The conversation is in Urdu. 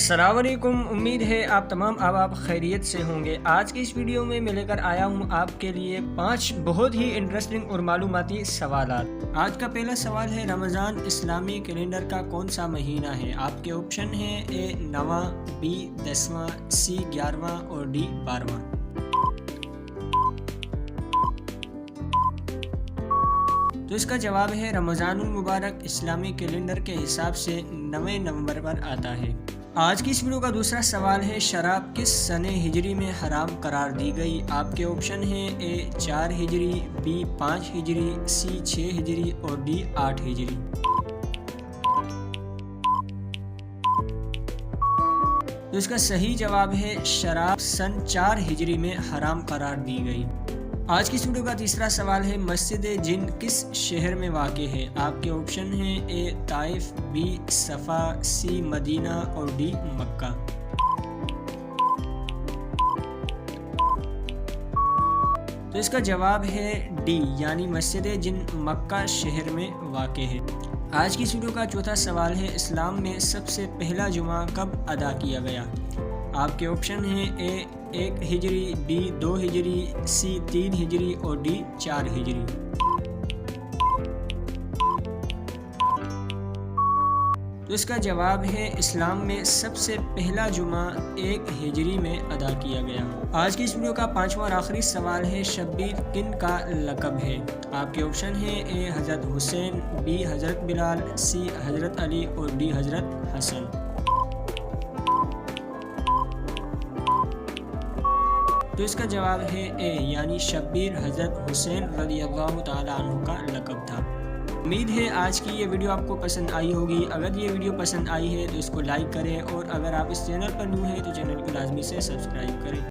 السلام علیکم، امید ہے آپ تمام احباب خیریت سے ہوں گے۔ آج کی اس ویڈیو میں لے کر آیا ہوں آپ کے لیے 5 بہت ہی انٹرسٹنگ اور معلوماتی سوالات۔ آج کا پہلا سوال ہے، رمضان اسلامی کیلنڈر کا کون سا مہینہ ہے؟ آپ کے آپشن ہیں اے 9واں، بی 10واں، سی 11واں اور ڈی 12واں۔ تو اس کا جواب ہے رمضان المبارک اسلامی کیلنڈر کے حساب سے 9 نومبر پر آتا ہے۔ آج کی اس ویڈیو کا دوسرا سوال ہے، شراب کس سنہ ہجری میں حرام قرار دی گئی؟ آپ کے آپشن ہیں اے 4 ہجری، بی 5 ہجری، سی 6 ہجری اور ڈی 8 ہجری۔ تو اس کا صحیح جواب ہے شراب سن 4 ہجری میں حرام قرار دی گئی۔ آج کی اس ویڈیو کا تیسرا سوال ہے، مسجد جن کس شہر میں واقع ہے؟ آپ کے آپشن ہیں اے طائف، بی صفا، سی مدینہ اور ڈی مکہ۔ تو اس کا جواب ہے ڈی، یعنی مسجد جن مکہ شہر میں واقع ہے۔ آج کی اس ویڈیو کا چوتھا سوال ہے، اسلام میں سب سے پہلا جمعہ کب ادا کیا گیا؟ آپ کے آپشن ہیں اے 1 ہجری، بی 2 ہجری، سی 3 ہجری اور ڈی 4 ہجری۔ تو اس کا جواب ہے اسلام میں سب سے پہلا جمعہ 1 ہجری میں ادا کیا گیا۔ آج کی اس ویڈیو کا 5واں اور آخری سوال ہے، شبیر کن کا لقب ہے؟ آپ کے آپشن ہیں اے حضرت حسین، بی حضرت بلال، سی حضرت علی اور ڈی حضرت حسن۔ تو اس کا جواب ہے اے، یعنی شبیر حضرت حسین رضی اللہ تعالیٰ عنہ کا لقب تھا۔ امید ہے آج کی یہ ویڈیو آپ کو پسند آئی ہوگی۔ اگر یہ ویڈیو پسند آئی ہے تو اس کو لائک کریں، اور اگر آپ اس چینل پر نیو ہیں تو چینل کو لازمی سے سبسکرائب کریں۔